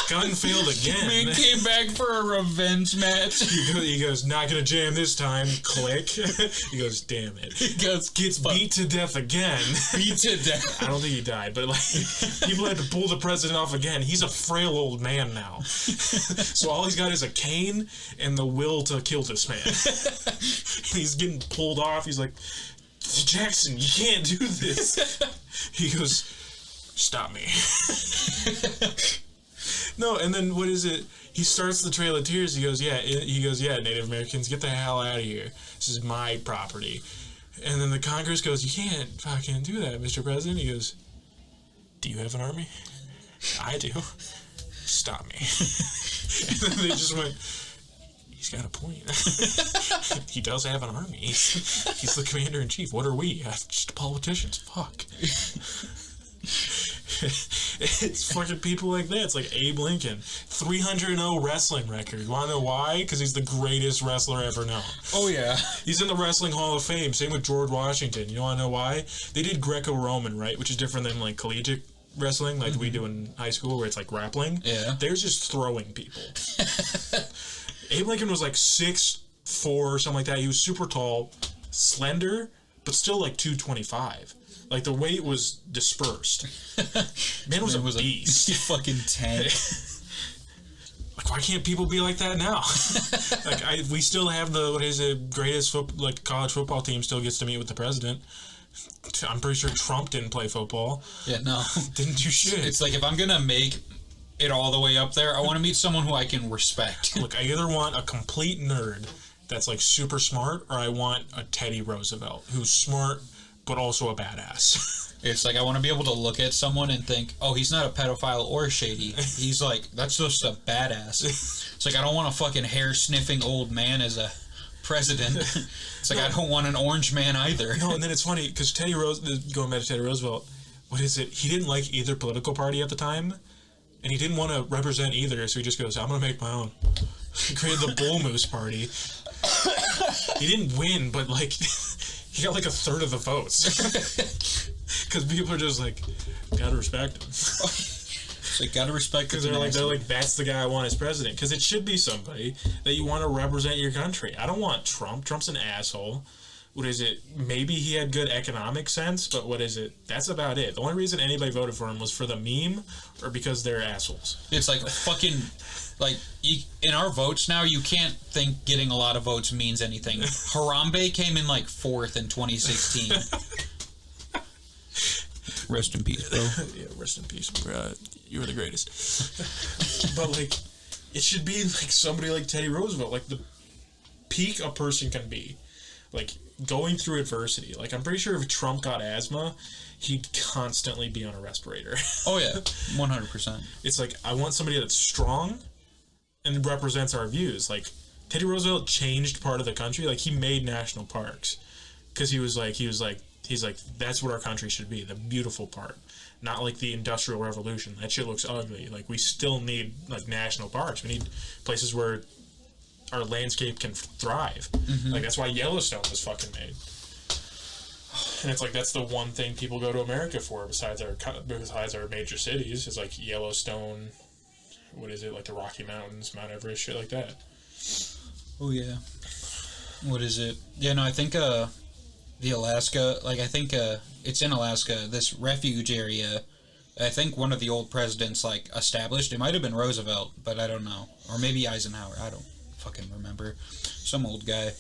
Gun failed again. Man came back for a revenge match. He goes, not gonna jam this time. Click. He goes, damn it. He goes, gets beat to death again. Beat to death. I don't think he died, but like, people had to pull the president off again. He's a frail old man now. So all he's got is a cane and the will to kill this man. He's getting pulled off. He's like, Jackson, you can't do this. He goes, stop me. No, and then what is it? He starts the Trail of Tears. He goes, yeah, Native Americans, get the hell out of here. This is my property. And then the Congress goes, you can't fucking do that, Mr. President. He goes, do you have an army? I do. Stop me. And then they just went, he's got a point. He does have an army. He's the commander-in-chief. What are we? Just politicians. Fuck. It's fucking people like that. It's like Abe Lincoln. 300-0 wrestling record. You want to know why? Because he's the greatest wrestler ever known. Oh, yeah. He's in the Wrestling Hall of Fame. Same with George Washington. You want to know why? They did Greco-Roman, right? Which is different than, like, collegiate wrestling, like we do in high school, where it's like grappling. Yeah. They're just throwing people. Abe Lincoln was like 6'4" or something like that. He was super tall, slender, but still like 225. Like, the weight was dispersed. Man was a beast. A fucking tank. Like, why can't people be like that now? Like, we still have the greatest college football team still gets to meet with the president. I'm pretty sure Trump didn't play football. Yeah, no. Didn't do shit. It's like, if I'm gonna make it all the way up there, I want to meet someone who I can respect. Look, I either want a complete nerd that's like super smart, or I want a Teddy Roosevelt who's smart but also a badass. It's like, I want to be able to look at someone and think, oh, he's not a pedophile or shady. He's like, that's just a badass. It's like, I don't want a fucking hair-sniffing old man as a president. It's like, I don't want an orange man either. No, and then it's funny, because going back to Teddy Roosevelt, what is it? He didn't like either political party at the time, and he didn't want to represent either, so he just goes, I'm going to make my own. He created the Bull Moose Party. He didn't win, but, like, he got, like, a third of the votes. Because people are just like, gotta respect him. It's like, gotta respect him. Because they're like, that's the guy I want as president. Because it should be somebody that you want to represent your country. I don't want Trump. Trump's an asshole. What is it? Maybe he had good economic sense, but what is it? That's about it. The only reason anybody voted for him was for the meme or because they're assholes. It's like, fucking, like, in our votes now, you can't think getting a lot of votes means anything. Harambe came in, like, 4th in 2016. Rest in peace, bro. Yeah, rest in peace, bro. You were the greatest. But, like, it should be, like, somebody like Teddy Roosevelt. Like, the peak a person can be. Like, going through adversity. Like, I'm pretty sure if Trump got asthma, he'd constantly be on a respirator. Oh, yeah. 100%. It's like, I want somebody that's strong and represents our views. Like, Teddy Roosevelt changed part of the country. Like, he made national parks. Because he's like, that's what our country should be, the beautiful part. Not like the Industrial Revolution. That shit looks ugly. Like, we still need, like, national parks. We need places where our landscape can thrive. Mm-hmm. Like, that's why Yellowstone was fucking made. And it's like, that's the one thing people go to America for besides our major cities, is like Yellowstone, what is it, like the Rocky Mountains, Mount Everest, shit like that. Oh, yeah. What is it? Yeah, no, I think, the Alaska, like, I think, it's in Alaska, this refuge area, I think one of the old presidents, like, established. It might have been Roosevelt, but I don't know. Or maybe Eisenhower, I don't fucking remember. Some old guy.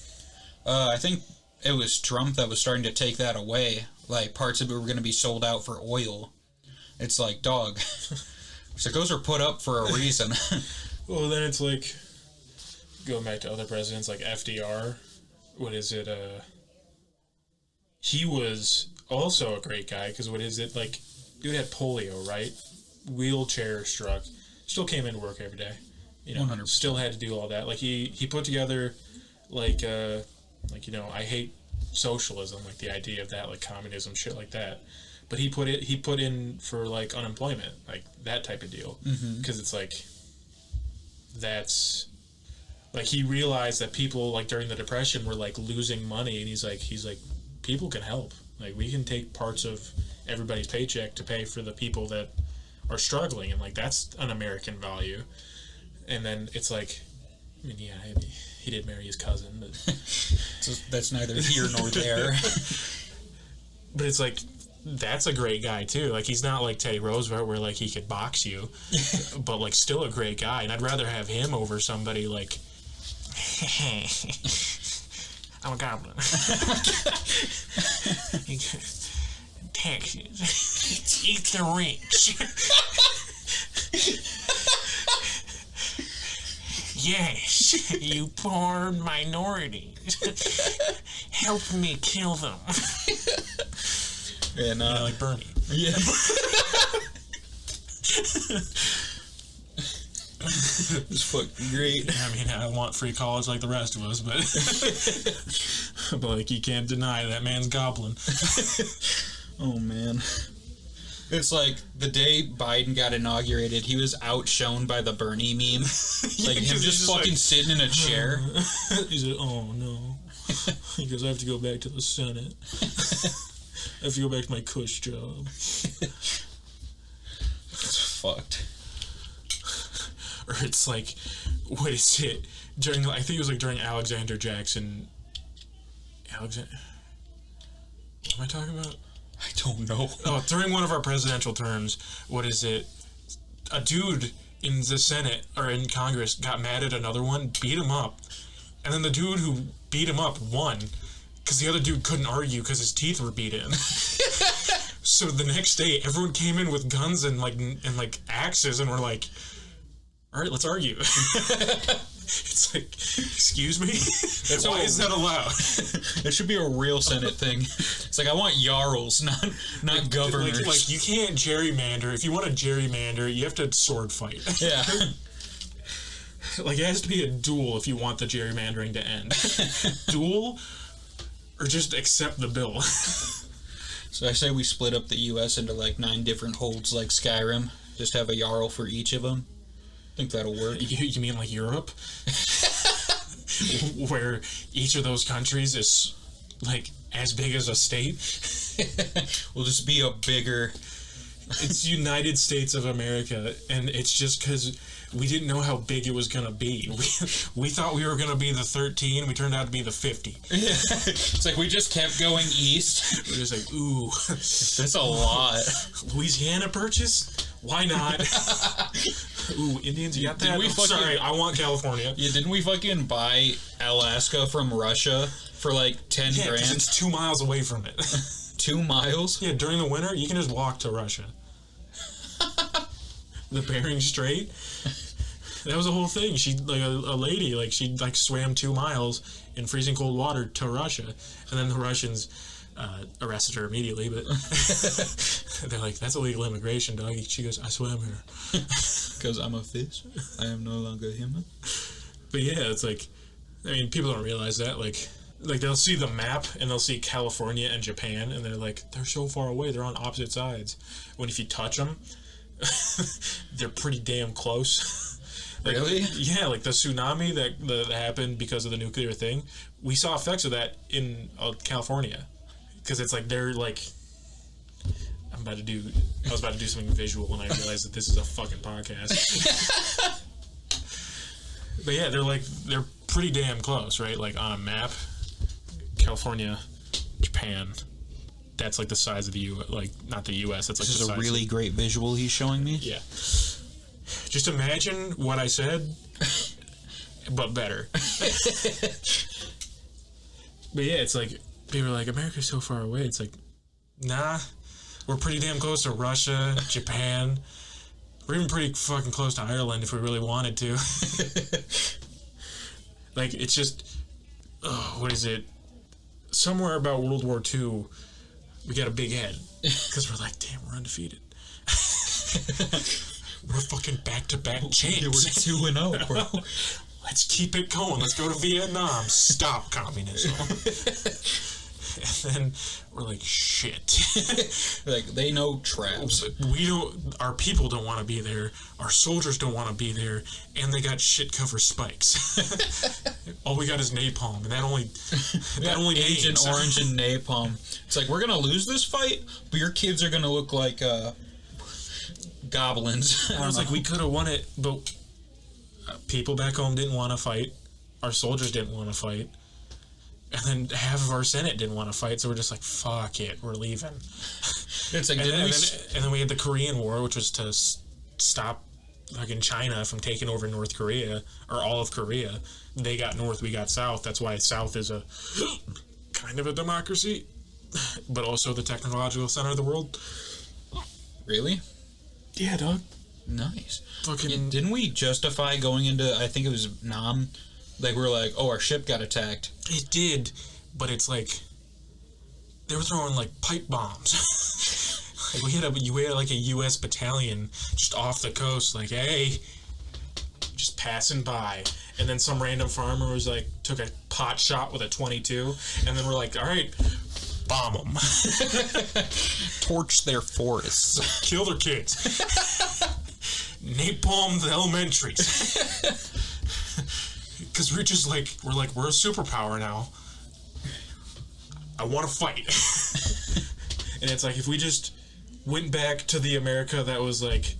I think it was Trump that was starting to take that away. Like, parts of it were going to be sold out for oil. It's like, dog. It's like, those are put up for a reason. Well, then it's like, going back to other presidents, like FDR, what is it, he was also a great guy, because what is it, like, dude had polio, right? Wheelchair struck, still came into work every day, you know, 100%. Still had to do all that. Like, he put together, like, you know, I hate socialism, like the idea of that, like communism, shit like that. But he put in for, like, unemployment, like that type of deal, because it's like, that's, like, he realized that people, like, during the Depression were, like, losing money, and he's like, people can help. Like, we can take parts of everybody's paycheck to pay for the people that are struggling, and, like, that's an American value. And then it's like, I mean, yeah, he did marry his cousin, but so that's neither here nor there. But it's like, that's a great guy too. Like, he's not like Teddy Roosevelt, where, like, he could box you, but, like, still a great guy. And I'd rather have him over somebody like, I'm a goblin. Taxes. Eat the rich. Yes, you poor minorities. Help me kill them. And, you know, like Bernie. Yeah. It's fucking great. I mean, I want free college like the rest of us, but like, you can't deny that man's goblin. Oh, man. It's like the day Biden got inaugurated, he was outshone by the Bernie meme. Like, him just fucking like, sitting in a chair. He's like, oh no. He goes, I have to go back to the Senate. I have to go back to my cush job. It's fucked. Or it's like, what is it? During, I think it was like during Alexander Jackson. What am I talking about? I don't know. Oh, during one of our presidential terms, what is it? A dude in the Senate or in Congress got mad at another one, beat him up, and then the dude who beat him up won because the other dude couldn't argue because his teeth were beat in. So the next day, everyone came in with guns and axes, and we're like, all right, let's argue. It's like, excuse me? Why is that allowed? It should be a real Senate thing. It's like, I want jarls, not governors. Like, you can't gerrymander. If you want to gerrymander, you have to sword fight. Yeah. Like, it has to be a duel if you want the gerrymandering to end. Duel, or just accept the bill. So I say we split up the U.S. into, like, 9 different holds, like Skyrim. Just have a jarl for each of them. I think that'll work. You mean like Europe? Where each of those countries is, like, as big as a state? We'll just be a bigger... It's United States of America, and it's just because we didn't know how big it was going to be. We thought we were going to be the 13, we turned out to be the 50. It's like we just kept going east. We're just like, ooh. That's a lot. Louisiana Purchase? Why not? Ooh, Indians, you got that? Sorry, I want California. Yeah, didn't we fucking buy Alaska from Russia for like 10 grand? It's 2 miles away from it. 2 miles? Yeah, during the winter, you can just walk to Russia. The Bering Strait. That was the whole thing. She, like, a lady, like, she, like, swam 2 miles in freezing cold water to Russia. And then the Russians arrested her immediately, but they're like, that's illegal immigration, dog. She goes, I swam here. Because I'm a fish. I am no longer human. But yeah, it's like, I mean, people don't realize that, like they'll see the map and they'll see California and Japan, and they're like, they're so far away, they're on opposite sides. When if you touch them, they're pretty damn close. Like, really? Yeah, like the tsunami that happened because of the nuclear thing. We saw effects of that in California, because it's like they're like. I was about to do something visual when I realized that this is a fucking podcast. But yeah, they're pretty damn close, right? Like, on a map, California, Japan. That's like the size of the U.S. Like, not the U.S. That's like this is a really great visual he's showing me. Yeah. Just imagine what I said, but better. But yeah, it's like, people are like, America's so far away. It's like, nah, we're pretty damn close to Russia, Japan. We're even pretty fucking close to Ireland if we really wanted to. Like, it's just, what is it? Somewhere about World War II, we got a big head. Because we're like, damn, we're undefeated. We're fucking back-to-back champs. Yeah, we're 2-0, bro. Let's keep it going. Let's go to Vietnam. Stop communism. And then we're like, shit. Like, they know traps. Our people don't want to be there. Our soldiers don't want to be there. And they got shit cover spikes. All we got is napalm. And that only Agent Orange and napalm. It's like, we're going to lose this fight, but your kids are going to look like goblins. I was like, we could have won it, but people back home didn't want to fight. Our soldiers didn't want to fight. And then half of our Senate didn't want to fight, so we're just like, fuck it, we're leaving. It's like, and then we had the Korean War, which was to stop fucking China from taking over North Korea, or all of Korea. They got North, we got South. That's why South is a kind of a democracy, but also the technological center of the world. Really? Yeah, dog. Nice. Fucking. Didn't we justify going into, I think it was Nam? Like, we were like, oh, our ship got attacked. It did, but it's like, they were throwing, like, pipe bombs. Like, we had like a U.S. battalion just off the coast, like, hey, just passing by. And then some random farmer was like, took a pot shot with a .22, and then we're like, all right, bomb them. Torch their forests. Kill their kids. Napalm the elementaries. Because we're just like, we're a superpower now. I want to fight. And it's like, if we just went back to the America that was like,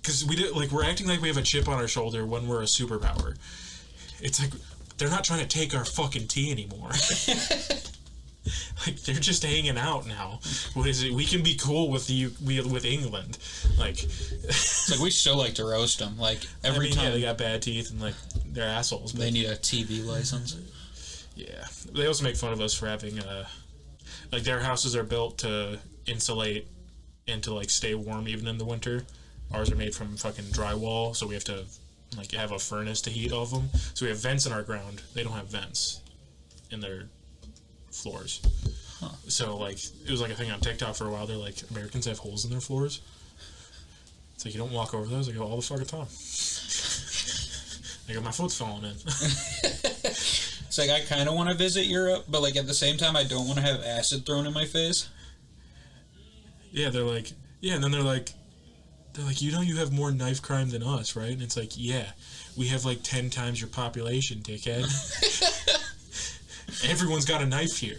because we're acting like we have a chip on our shoulder when we're a superpower. It's like, they're not trying to take our fucking tea anymore. Like, they're just hanging out now. What is it? We can be cool with England. Like, it's like, we still like to roast them. Like, every time. Yeah, they got bad teeth and, like, they're assholes. But they need a TV license. Yeah. They also make fun of us for having, like, their houses are built to insulate and to, like, stay warm even in the winter. Ours are made from fucking drywall, so we have to, like, have a furnace to heat all of them. So we have vents in our ground. They don't have vents in their floors. Huh. So, like, it was like a thing on TikTok for a while. They're like, Americans have holes in their floors. It's like, you don't walk over those. I go all the fucking time. I go, my foot's falling in. It's like, I kind of want to visit Europe, but, like, at the same time, I don't want to have acid thrown in my face. Yeah, they're like, yeah, and then they're like, you know, you have more knife crime than us, right? And it's like, yeah, we have like 10 times your population, dickhead. Everyone's got a knife here.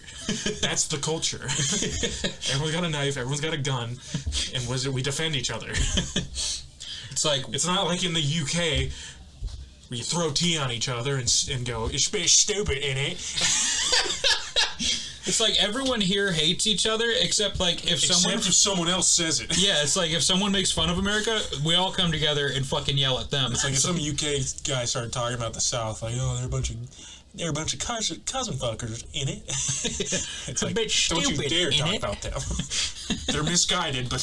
That's the culture. Everyone's got a knife, everyone's got a gun, and we defend each other. It's like, it's not like in the UK where you throw tea on each other and go, it's stupid, innit? It's like, everyone here hates each other, except, like, if someone else says it. Yeah, it's like, if someone makes fun of America, we all come together and fucking yell at them. It's like if some UK guy started talking about the South, like, oh, they're a bunch of cousin fuckers, innit? It's like, don't you dare talk about them. They're misguided, but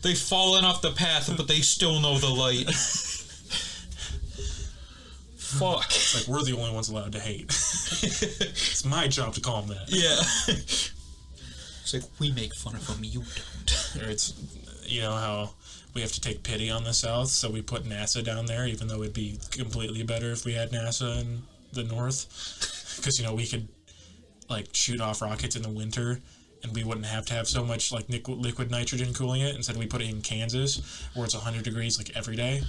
they've fallen off the path, but they still know the light. Fuck. It's like, we're the only ones allowed to hate. It's my job to call them that. Yeah. It's like, we make fun of them, you don't. Or it's, you know how we have to take pity on the South, so we put NASA down there, even though it'd be completely better if we had NASA in the North. Because, you know, we could, like, shoot off rockets in the winter, and we wouldn't have to have so much, like, liquid nitrogen cooling it. Instead, we put it in Kansas, where it's 100 degrees, like, every day.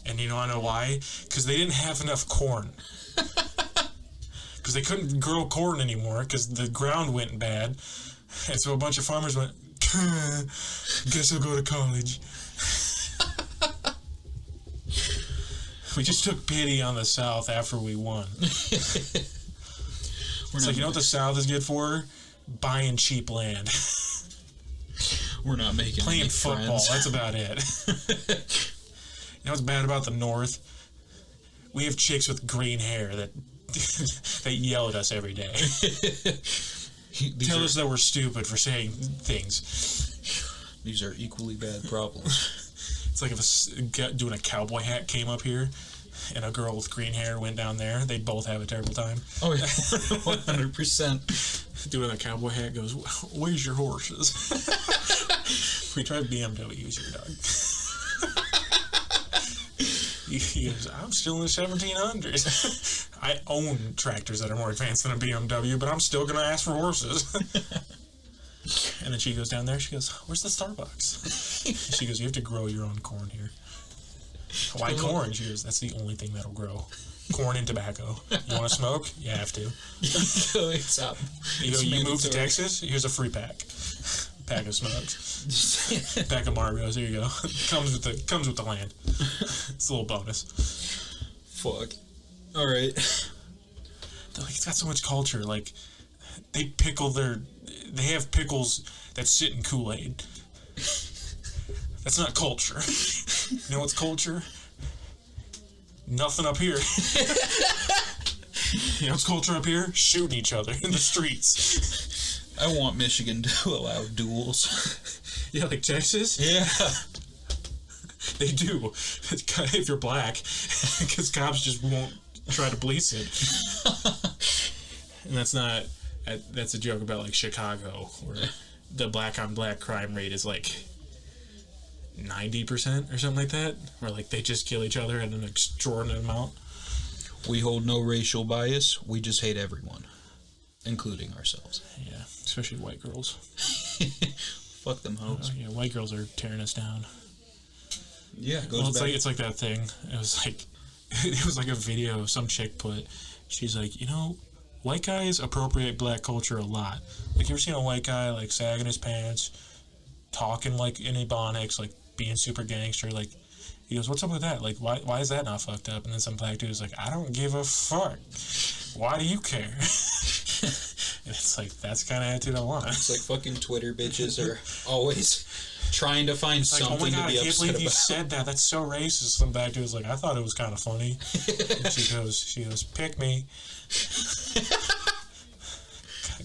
And you know, I know why? Because they didn't have enough corn. Because they couldn't grow corn anymore, because the ground went bad. And so a bunch of farmers went, guess I'll go to college. We just took pity on the South after we won. It's like, you know what the South is good for? Buying cheap land. We're not making playing football. Friends. That's about it. You know what's bad about the North? We have chicks with green hair that yell at us every day. Tell us that we're stupid for saying things. These are equally bad problems. It's like if doing a cowboy hat came up here and a girl with green hair went down there, they'd both have a terrible time. Oh, yeah. 100%. Dude with a cowboy hat goes, "Where's your horses?" We drive BMWs here, dog. He goes, "I'm still in the 1700s. I own tractors that are more advanced than a BMW, but I'm still gonna ask for horses." And then she goes down there. She goes, "Where's the Starbucks?" She goes, "You have to grow your own corn here." "Why corn?" She goes, "That's the only thing that'll grow. Corn and tobacco. You want to smoke? You have to." It's up. You move to Texas? Here's a free pack. Pack of smokes. Pack of Margos. Here you go. Comes with the land. It's a little bonus. Fuck. All right. It's got so much culture. Like, they have pickles that sit in Kool-Aid. That's not culture. You know what's culture? Nothing up here. You know what's culture up here? Shooting each other in the streets. I want Michigan to allow duels. Yeah, like Texas? Yeah. They do. If you're black, because cops just won't try to police it. And that's a joke about, like, Chicago, where the black on black crime rate is like 90% or something like that, where, like, they just kill each other at an extraordinary amount. We hold no racial bias. We just hate everyone, including ourselves. Yeah, especially white girls. Fuck them hoes. Yeah, white girls are tearing us down. Yeah, it goes back. It's like that thing. It was like a video some chick put. She's like, white guys appropriate black culture a lot. Like, you ever seen a white guy, like, sagging his pants, talking like in Ebonics, like, being super gangster? Like, he goes, "What's up with that? Like, why is that not fucked up?" And then some black dude is like, "I don't give a fuck. Why do you care?" And it's like, that's the kind of attitude I want. It's like fucking Twitter bitches are always trying to find something to be upset about. I can't believe you said that. That's so racist. Some black dude was like, "I thought it was kind of funny." And she goes, "Pick me.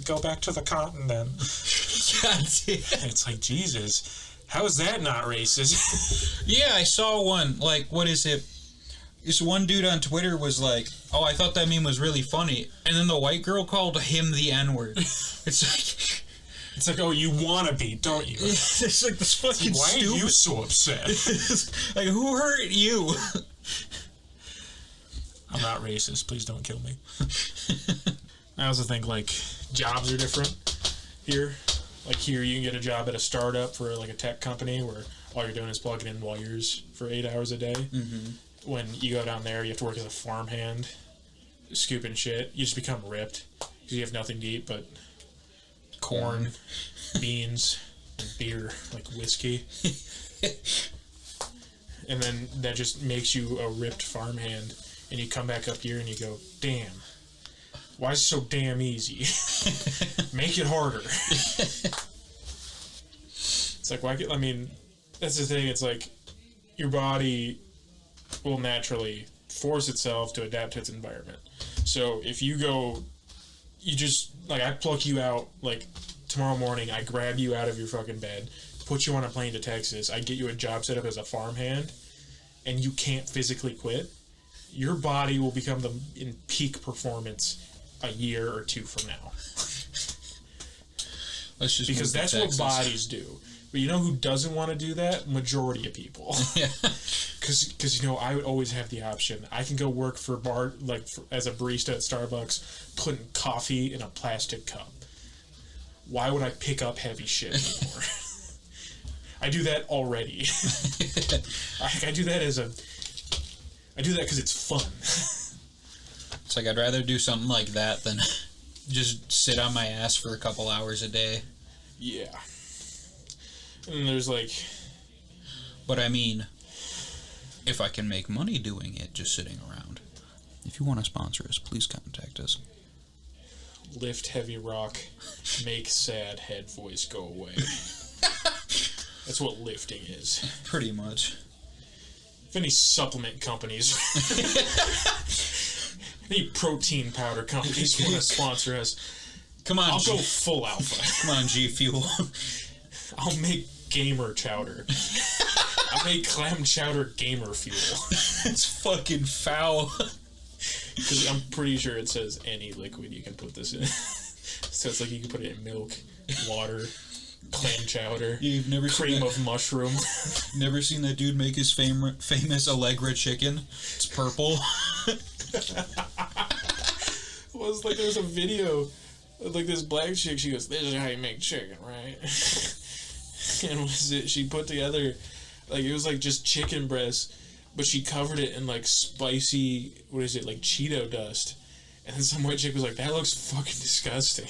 Go back to the continent." God damn. It's like, Jesus. How is that not racist? Yeah, I saw one. Like, what is it? This one dude on Twitter was like, "Oh, I thought that meme was really funny," and then the white girl called him the N-word. It's like, oh, you want to be, don't you? It's like this fucking why stupid. Why are you so upset? Like, who hurt you? I'm not racist. Please don't kill me. I also think, like, jobs are different here. Like, here you can get a job at a startup for, like, a tech company where all you're doing is plugging in wires for 8 hours a day. Mm-hmm. When you go down there, you have to work as a farmhand, scooping shit. You just become ripped because you have nothing to eat but corn, beans, and beer, like whiskey. And then that just makes you a ripped farmhand. And you come back up here and you go, "Damn. Why is it so damn easy? Make it harder." It's like, that's the thing. It's like, your body will naturally force itself to adapt to its environment. So if you go, I pluck you out, like, tomorrow morning, I grab you out of your fucking bed, put you on a plane to Texas, I get you a job set up as a farmhand, and you can't physically quit, your body will become in peak performance a year or two from now. Because that's what bodies do. But you know who doesn't want to do that? Majority of people. Yeah. Because I would always have the option. I can go work for as a barista at Starbucks, putting coffee in a plastic cup. Why would I pick up heavy shit anymore? I do that already. I do that because it's fun. It's like, I'd rather do something like that than just sit on my ass for a couple hours a day. Yeah. And there's like... But I mean, if I can make money doing it, just sitting around. If you want to sponsor us, please contact us. Lift heavy rock, make sad head voice go away. That's what lifting is. Pretty much. If any supplement companies... any protein powder companies want to sponsor us, come on, I'll go full alpha. Come on, G Fuel. I'll make gamer chowder. I'll make clam chowder gamer fuel. It's fucking foul. Because I'm pretty sure it says any liquid you can put this in. It's So it's like you can put it in milk, water, clam chowder, You've never cream seen of mushroom. Never seen that dude make his famous Allegra chicken? It's purple. It was like there was a video of like this black chick. She goes, "This is how you make chicken, right?" And she put together, like, it was like just chicken breast, but she covered it in like spicy, like Cheeto dust. And then some white chick was like, "That looks fucking disgusting."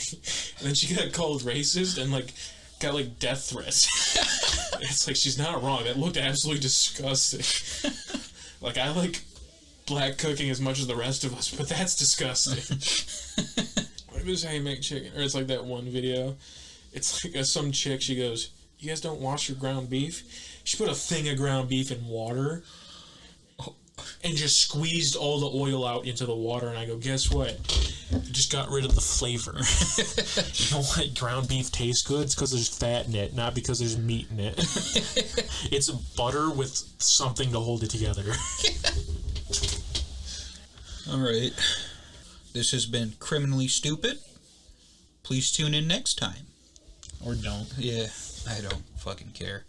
And then she got called racist and like got like death threats. It's like, she's not wrong. That looked absolutely disgusting. Like, I like black cooking as much as the rest of us, but that's disgusting. What is how you make chicken? Or it's like that one video. It's like some chick, she goes, "You guys don't wash your ground beef?" She put a thing of ground beef in water and just squeezed all the oil out into the water, and I go, "Guess what? It just got rid of the flavor." You know why ground beef tastes good? It's because there's fat in it, not because there's meat in it. It's butter with something to hold it together. Alright. This has been Criminally Stupid. Please tune in next time. Or don't. Yeah, I don't fucking care.